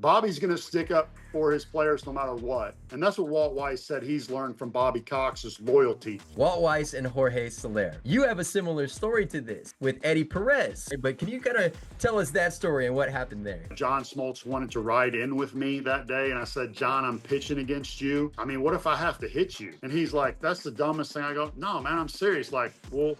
Bobby's going to stick up for his players no matter what. And that's what Walt Weiss said he's learned from Bobby Cox's loyalty. Walt Weiss and Jorge Soler. You have a similar story to this with Eddie Perez, but can you kind of tell us that story and what happened there? John Smoltz wanted to ride in with me that day, and I said, John, I'm pitching against you. I mean, what if I have to hit you? And he's like, that's the dumbest thing. I go, no, man, I'm serious. Like, we'll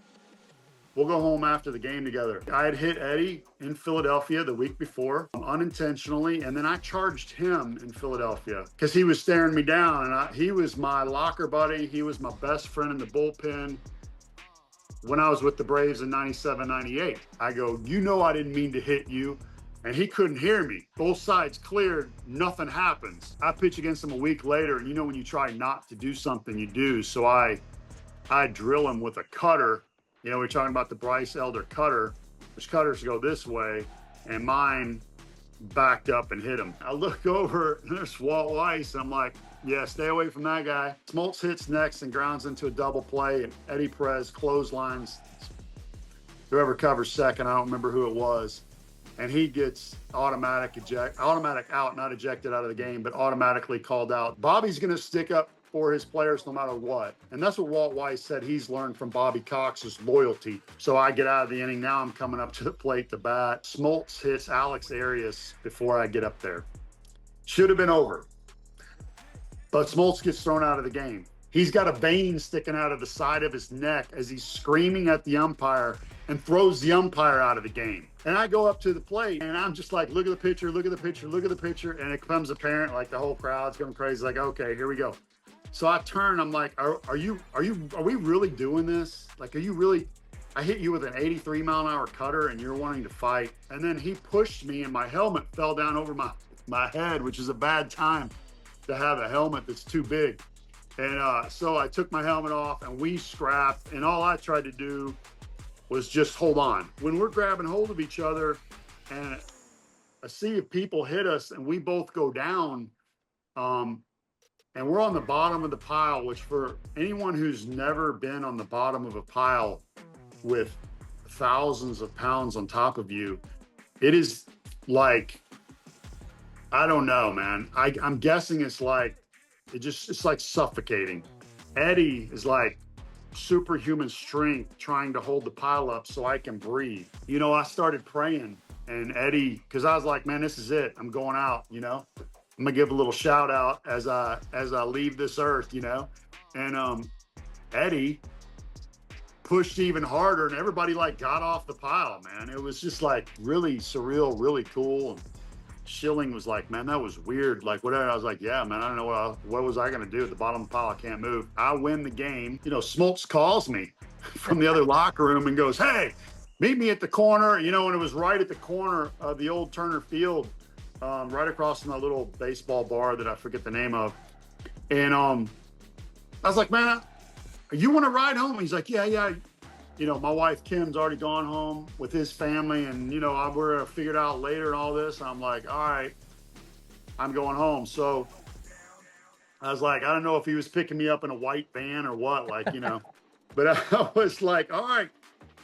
go home after the game together. I had hit Eddie in Philadelphia the week before, unintentionally, and then I charged him in Philadelphia because he was staring me down, and he was my locker buddy. He was my best friend in the bullpen when I was with the Braves in 97, 98. I go, you know I didn't mean to hit you. And he couldn't hear me. Both sides cleared, nothing happens. I pitch against him a week later, and you know when you try not to do something, you do. So I drill him with a cutter. You know, we're talking about the Bryce Elder cutter. His cutters go this way, and mine backed up and hit him. I look over, and there's Walt Weiss, and I'm like, yeah, stay away from that guy. Smoltz hits next and grounds into a double play, and Eddie Perez clotheslines whoever covers second. I don't remember who it was. And he gets automatic out, not ejected out of the game, but automatically called out. Bobby's going to stick up for his players no matter what. And that's what Walt Weiss said he's learned from Bobby Cox's loyalty. So I get out of the inning. Now I'm coming up to the plate to bat. Smoltz hits Alex Arias before I get up there. Should have been over. But Smoltz gets thrown out of the game. He's got a vein sticking out of the side of his neck as he's screaming at the umpire and throws the umpire out of the game. And I go up to the plate and I'm just like, look at the pitcher, look at the pitcher, look at the pitcher. And it becomes apparent, like the whole crowd's going crazy. Like, okay, here we go. So I turn, I'm like, are we really doing this? Like, are you really, I hit you with an 83-mile-an-hour cutter and you're wanting to fight. And then he pushed me and my helmet fell down over my head, which is a bad time to have a helmet that's too big. And so I took my helmet off and we scrapped, and all I tried to do was just hold on. When we're grabbing hold of each other and a sea of people hit us and we both go down, and we're on the bottom of the pile, which for anyone who's never been on the bottom of a pile with thousands of pounds on top of you, it is like, I don't know, man. I'm guessing it's like, it's like suffocating. Eddie is like superhuman strength trying to hold the pile up so I can breathe. You know, I started praying, and Eddie, because I was like, man, this is it. I'm going out, you know. I'm gonna give a little shout out as I leave this earth, you know. And Eddie pushed even harder, and everybody like got off the pile, man. It was just like really surreal, really cool. Schilling was like, man, that was weird. Like, whatever. I was like, yeah, man, I don't know what was I going to do at the bottom of the pile. I can't move. I win the game. You know, Smoltz calls me from the other locker room and goes, hey, meet me at the corner. You know, and it was right at the corner of the old Turner Field, right across from that little baseball bar that I forget the name of. And I was like, man, you want to ride home? He's like, yeah. You know, my wife, Kim's already gone home with his family, and, you know, we're going to figure it out later and all this. And I'm like, all right, I'm going home. So I was like, I don't know if he was picking me up in a white van or what, like, you know, but I was like, all right.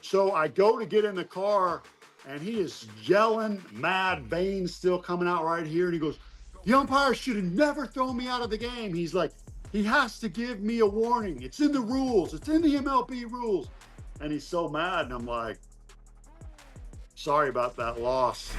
So I go to get in the car, and he is yelling, mad, veins still coming out right here. And he goes, the umpire should have never thrown me out of the game. He's like, he has to give me a warning. It's in the rules. It's in the MLB rules. And he's so mad, and I'm like, sorry about that loss.